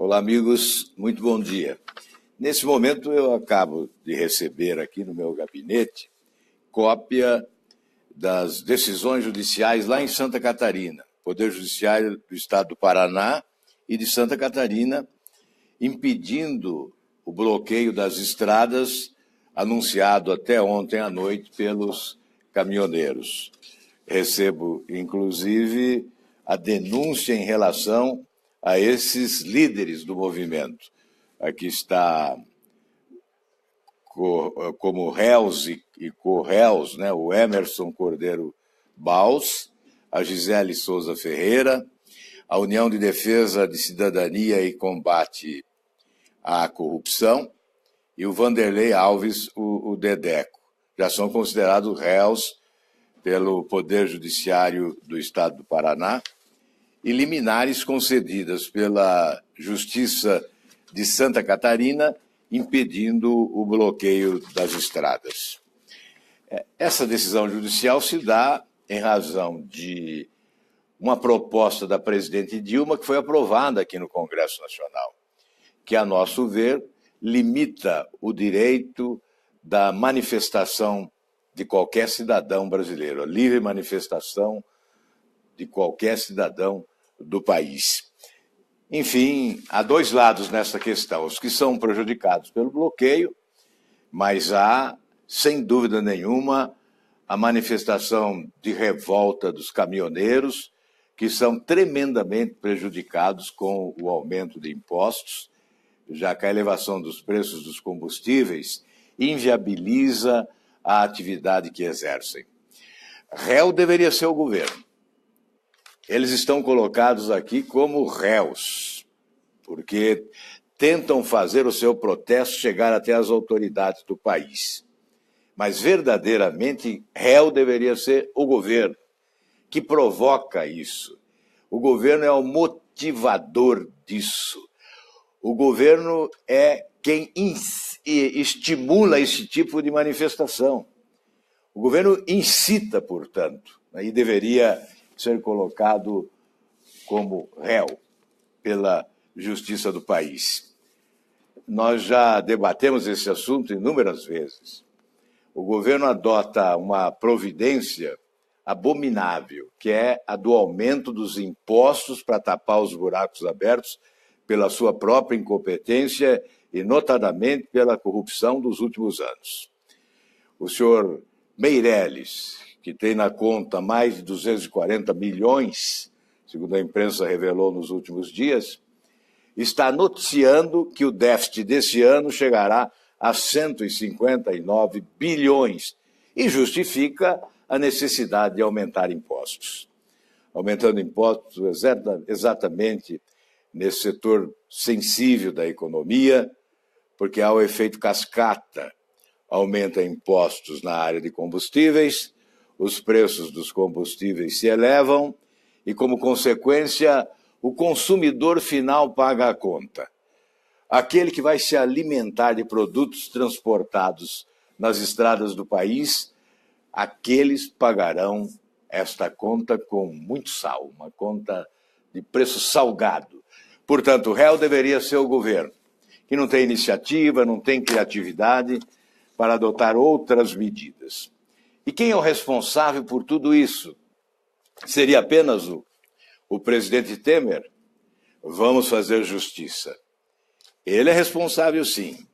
Olá, amigos, muito bom dia. Nesse momento, eu acabo de receber aqui no meu gabinete cópia das decisões judiciais lá em Santa Catarina, Poder Judiciário do Estado do Paraná e de Santa Catarina, impedindo o bloqueio das estradas anunciado até ontem à noite pelos caminhoneiros. Recebo, inclusive, a denúncia em relação a esses líderes do movimento. Aqui está como réus e co-réus, né, o Emerson Cordeiro Baus, a Gisele Souza Ferreira, a União de Defesa de Cidadania e Combate à Corrupção e o Vanderlei Alves, o Dedeco. Já são considerados réus pelo Poder Judiciário do Estado do Paraná e liminares concedidas pela Justiça de Santa Catarina, impedindo o bloqueio das estradas. Essa decisão judicial se dá em razão de uma proposta da presidente Dilma que foi aprovada aqui no Congresso Nacional, que, a nosso ver, limita o direito da manifestação de qualquer cidadão brasileiro, a livre manifestação de qualquer cidadão do país. Enfim, há dois lados nessa questão, os que são prejudicados pelo bloqueio, mas há, sem dúvida nenhuma, a manifestação de revolta dos caminhoneiros, que são tremendamente prejudicados com o aumento de impostos, já que a elevação dos preços dos combustíveis inviabiliza a atividade que exercem. Réu deveria ser o governo. Eles estão colocados aqui como réus, porque tentam fazer o seu protesto chegar até as autoridades do país. Mas, verdadeiramente, réu deveria ser o governo, que provoca isso. O governo é o motivador disso. O governo é quem estimula esse tipo de manifestação. O governo incita, portanto, e deveria ser colocado como réu pela justiça do país. Nós já debatemos esse assunto inúmeras vezes. O governo adota uma providência abominável, que é a do aumento dos impostos para tapar os buracos abertos pela sua própria incompetência e, notadamente, pela corrupção dos últimos anos. O senhor Meirelles, que tem na conta mais de 240 milhões, segundo a imprensa revelou nos últimos dias, está noticiando que o déficit desse ano chegará a 159 bilhões e justifica a necessidade de aumentar impostos. Aumentando impostos exatamente nesse setor sensível da economia, porque há o efeito cascata, aumenta impostos na área de combustíveis, os preços dos combustíveis se elevam e, como consequência, o consumidor final paga a conta. Aquele que vai se alimentar de produtos transportados nas estradas do país, aqueles pagarão esta conta com muito sal, uma conta de preço salgado. Portanto, o réu deveria ser o governo, que não tem iniciativa, não tem criatividade para adotar outras medidas. E quem é o responsável por tudo isso? Seria apenas o presidente Temer? Vamos fazer justiça. Ele é responsável, sim,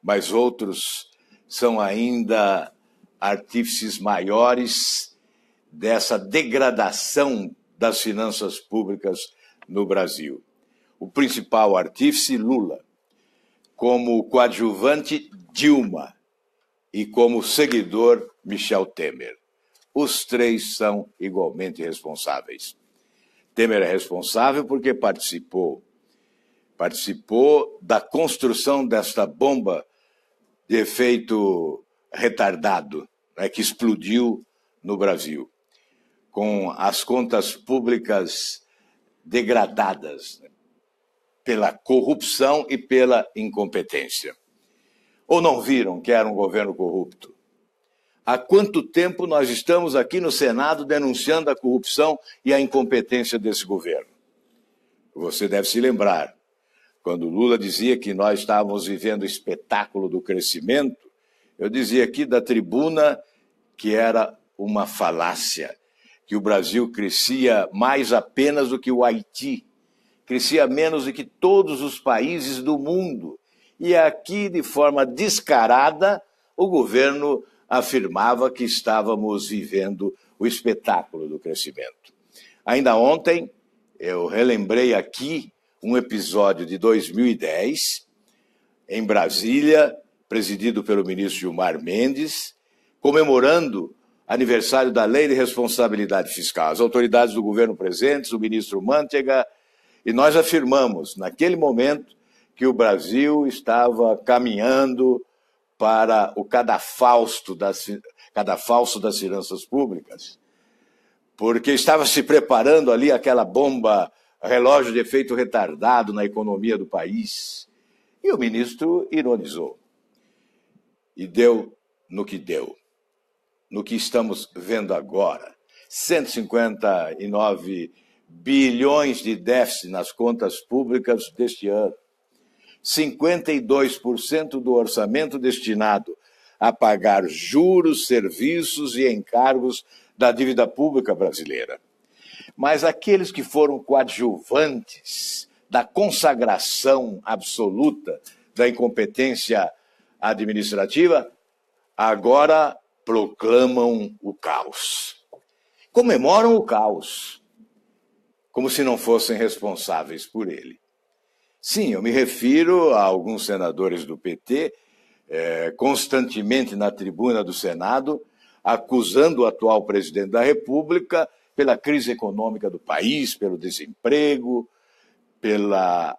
mas outros são ainda artífices maiores dessa degradação das finanças públicas no Brasil. O principal artífice, Lula, como coadjuvante, Dilma, e como seguidor, Michel Temer. Os três são igualmente responsáveis. Temer é responsável porque participou da construção desta bomba de efeito retardado, né, que explodiu no Brasil, com as contas públicas degradadas, né, pela corrupção e pela incompetência. Ou não viram que era um governo corrupto? Há quanto tempo nós estamos aqui no Senado denunciando a corrupção e a incompetência desse governo? Você deve se lembrar. Quando Lula dizia que nós estávamos vivendo o espetáculo do crescimento, eu dizia aqui da tribuna que era uma falácia, que o Brasil crescia mais apenas do que o Haiti, crescia menos do que todos os países do mundo. E aqui, de forma descarada, o governo afirmava que estávamos vivendo o espetáculo do crescimento. Ainda ontem, eu relembrei aqui um episódio de 2010, em Brasília, presidido pelo ministro Gilmar Mendes, comemorando aniversário da Lei de Responsabilidade Fiscal. As autoridades do governo presentes, o ministro Mantega, e nós afirmamos, naquele momento, que o Brasil estava caminhando para o cadafalso das finanças públicas, porque estava se preparando ali aquela bomba, relógio de efeito retardado na economia do país. E o ministro ironizou. E deu no que deu. No que estamos vendo agora. 159 bilhões de déficit nas contas públicas deste ano. 52% do orçamento destinado a pagar juros, serviços e encargos da dívida pública brasileira. Mas aqueles que foram coadjuvantes da consagração absoluta da incompetência administrativa, agora proclamam o caos. Comemoram o caos, como se não fossem responsáveis por ele. Sim, eu me refiro a alguns senadores do PT, constantemente na tribuna do Senado, acusando o atual presidente da República pela crise econômica do país, pelo desemprego, pelas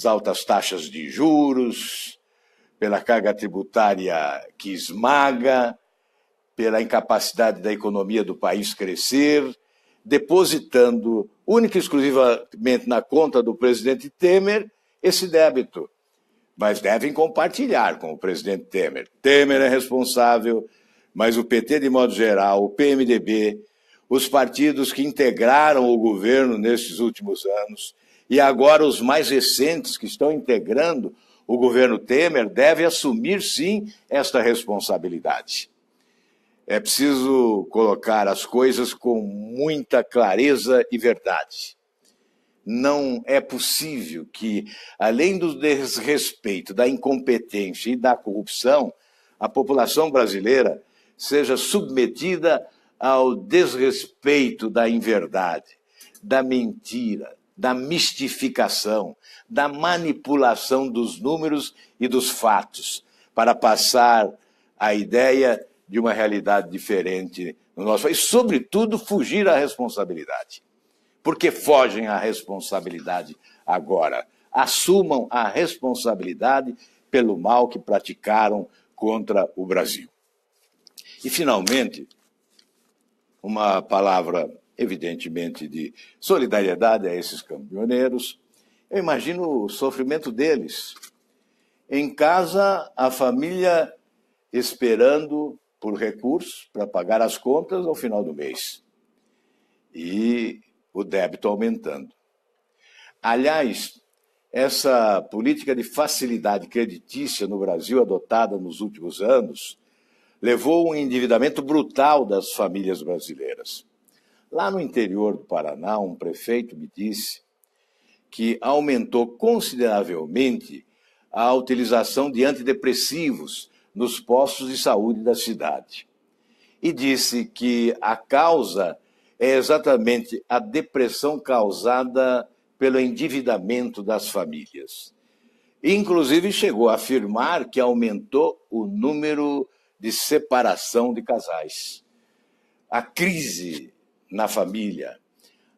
altas taxas de juros, pela carga tributária que esmaga, pela incapacidade da economia do país crescer, depositando única e exclusivamente na conta do presidente Temer esse débito. Mas devem compartilhar com o presidente Temer. Temer é responsável, mas o PT, de modo geral, o PMDB, os partidos que integraram o governo nesses últimos anos, e agora os mais recentes que estão integrando o governo Temer, devem assumir, sim, esta responsabilidade. É preciso colocar as coisas com muita clareza e verdade. Não é possível que, além do desrespeito, da incompetência e da corrupção, a população brasileira seja submetida ao desrespeito da inverdade, da mentira, da mistificação, da manipulação dos números e dos fatos, para passar a ideia de uma realidade diferente no nosso país, e, sobretudo, fugir à responsabilidade. Porque fogem à responsabilidade agora. Assumam a responsabilidade pelo mal que praticaram contra o Brasil. E, finalmente, uma palavra, evidentemente, de solidariedade a esses caminhoneiros. Eu imagino o sofrimento deles. Em casa, a família esperando por recursos para pagar as contas ao final do mês. E o débito aumentando. Aliás, essa política de facilidade creditícia no Brasil adotada nos últimos anos levou a um endividamento brutal das famílias brasileiras. Lá no interior do Paraná, um prefeito me disse que aumentou consideravelmente a utilização de antidepressivos nos postos de saúde da cidade. E disse que a causa é exatamente a depressão causada pelo endividamento das famílias. Inclusive, chegou a afirmar que aumentou o número de separação de casais. A crise na família,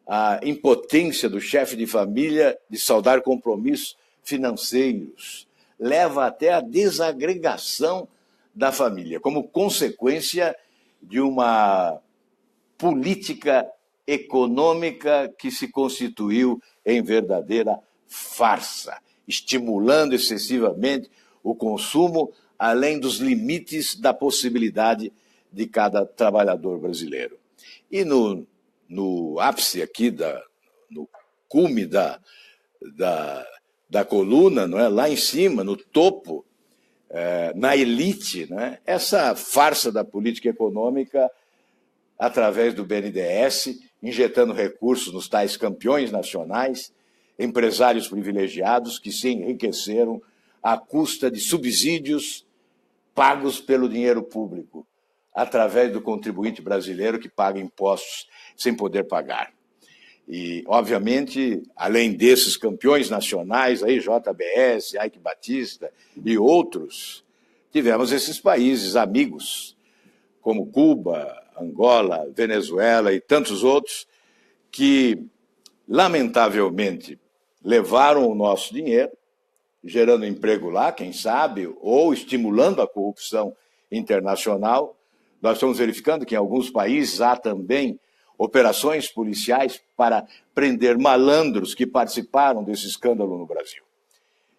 a impotência do chefe de família de saldar compromissos financeiros, leva até a desagregação da família, como consequência de uma política econômica que se constituiu em verdadeira farsa, estimulando excessivamente o consumo, além dos limites da possibilidade de cada trabalhador brasileiro. E no ápice aqui, no cume da coluna, não é? Lá em cima, no topo, na elite, não é? Essa farsa da política econômica através do BNDES, injetando recursos nos tais campeões nacionais, empresários privilegiados que se enriqueceram à custa de subsídios pagos pelo dinheiro público, através do contribuinte brasileiro que paga impostos sem poder pagar. E, obviamente, além desses campeões nacionais, aí, JBS, Ike Batista e outros, tivemos esses países amigos, como Cuba, Angola, Venezuela e tantos outros, que, lamentavelmente, levaram o nosso dinheiro, gerando emprego lá, quem sabe, ou estimulando a corrupção internacional. Nós estamos verificando que em alguns países há também operações policiais para prender malandros que participaram desse escândalo no Brasil.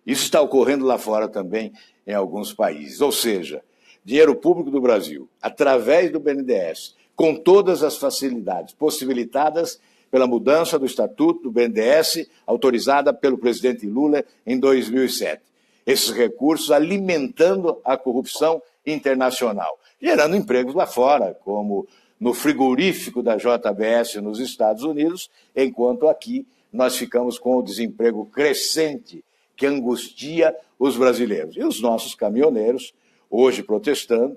Isso está ocorrendo lá fora também em alguns países. Ou seja, dinheiro público do Brasil, através do BNDES, com todas as facilidades possibilitadas pela mudança do Estatuto do BNDES, autorizada pelo presidente Lula em 2007. Esses recursos alimentando a corrupção internacional, gerando empregos lá fora, como no frigorífico da JBS nos Estados Unidos, enquanto aqui nós ficamos com o desemprego crescente que angustia os brasileiros. E os nossos caminhoneiros, hoje protestando,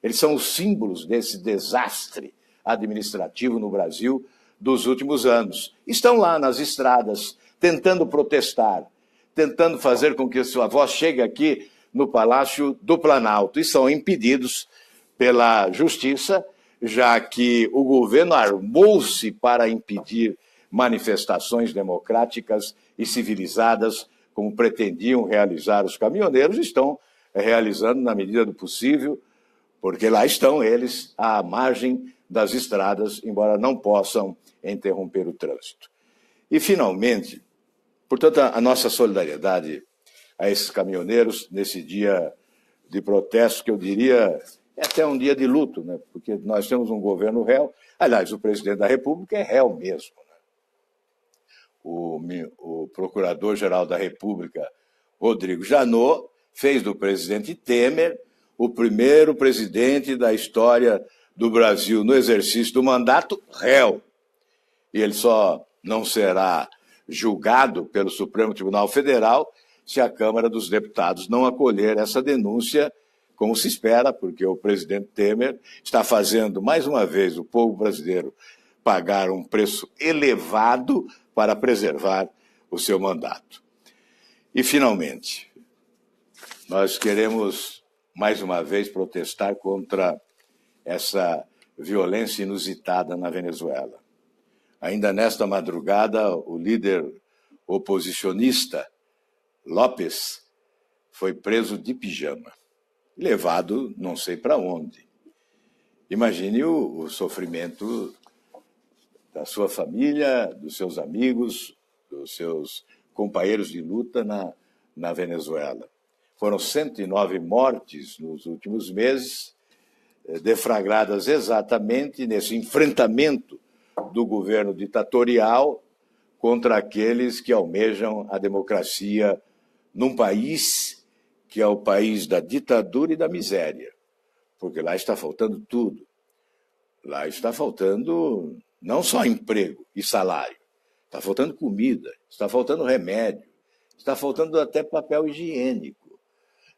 eles são os símbolos desse desastre administrativo no Brasil dos últimos anos. Estão lá nas estradas, tentando protestar, tentando fazer com que sua voz chegue aqui no Palácio do Planalto, e são impedidos pela Justiça, já que o governo armou-se para impedir manifestações democráticas e civilizadas, como pretendiam realizar os caminhoneiros, estão realizando na medida do possível, porque lá estão eles à margem das estradas, embora não possam interromper o trânsito. E, finalmente, portanto, a nossa solidariedade a esses caminhoneiros nesse dia de protesto, que eu diria é até um dia de luto, né? Porque nós temos um governo réu. Aliás, o presidente da República é réu mesmo. Né? O procurador-geral da República, Rodrigo Janot, fez do presidente Temer o primeiro presidente da história do Brasil no exercício do mandato réu. E ele só não será julgado pelo Supremo Tribunal Federal se a Câmara dos Deputados não acolher essa denúncia, como se espera, porque o presidente Temer está fazendo, mais uma vez, o povo brasileiro pagar um preço elevado para preservar o seu mandato. E, finalmente, nós queremos, mais uma vez, protestar contra essa violência inusitada na Venezuela. Ainda nesta madrugada, o líder oposicionista, López, foi preso de pijama, levado não sei para onde. Imagine o sofrimento da sua família, dos seus amigos, dos seus companheiros de luta na Venezuela. Foram 109 mortes nos últimos meses, deflagradas exatamente nesse enfrentamento do governo ditatorial contra aqueles que almejam a democracia num país que é o país da ditadura e da miséria, porque lá está faltando tudo. Lá está faltando não só emprego e salário, está faltando comida, está faltando remédio, está faltando até papel higiênico.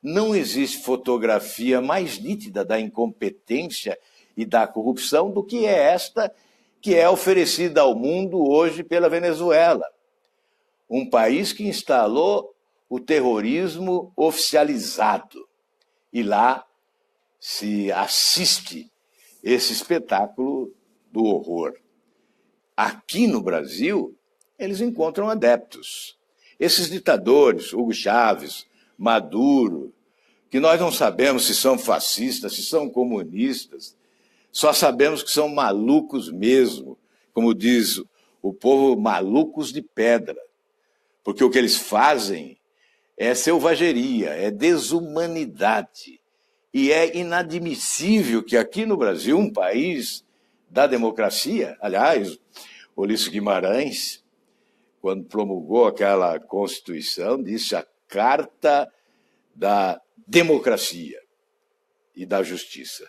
Não existe fotografia mais nítida da incompetência e da corrupção do que é esta que é oferecida ao mundo hoje pela Venezuela. Um país que instalou o terrorismo oficializado. E lá se assiste esse espetáculo do horror. Aqui no Brasil, eles encontram adeptos. Esses ditadores, Hugo Chávez, Maduro, que nós não sabemos se são fascistas, se são comunistas, só sabemos que são malucos mesmo, como diz o povo, malucos de pedra, porque o que eles fazem é selvageria, é desumanidade, e é inadmissível que aqui no Brasil, um país da democracia, aliás, Ulisses Guimarães, quando promulgou aquela Constituição, disse a Carta da Democracia e da Justiça.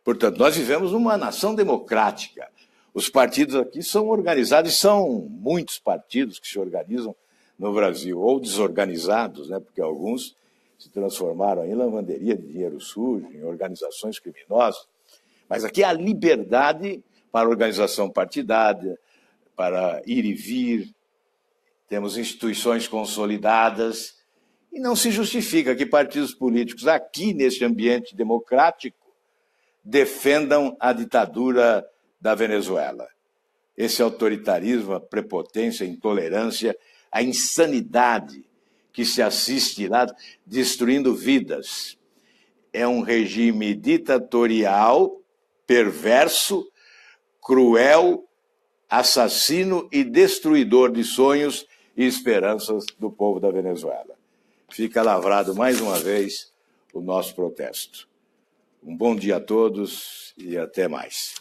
Portanto, nós vivemos numa nação democrática. Os partidos aqui são organizados, e são muitos partidos que se organizam no Brasil, ou desorganizados, né, porque alguns se transformaram em lavanderia de dinheiro sujo, em organizações criminosas. Mas aqui há liberdade para organização partidária, para ir e vir, temos instituições consolidadas, e não se justifica que partidos políticos aqui, neste ambiente democrático, defendam a ditadura da Venezuela. Esse autoritarismo, a prepotência, a intolerância, a insanidade que se assiste lá, destruindo vidas. É um regime ditatorial, perverso, cruel, assassino e destruidor de sonhos e esperanças do povo da Venezuela. Fica lavrado mais uma vez o nosso protesto. Um bom dia a todos e até mais.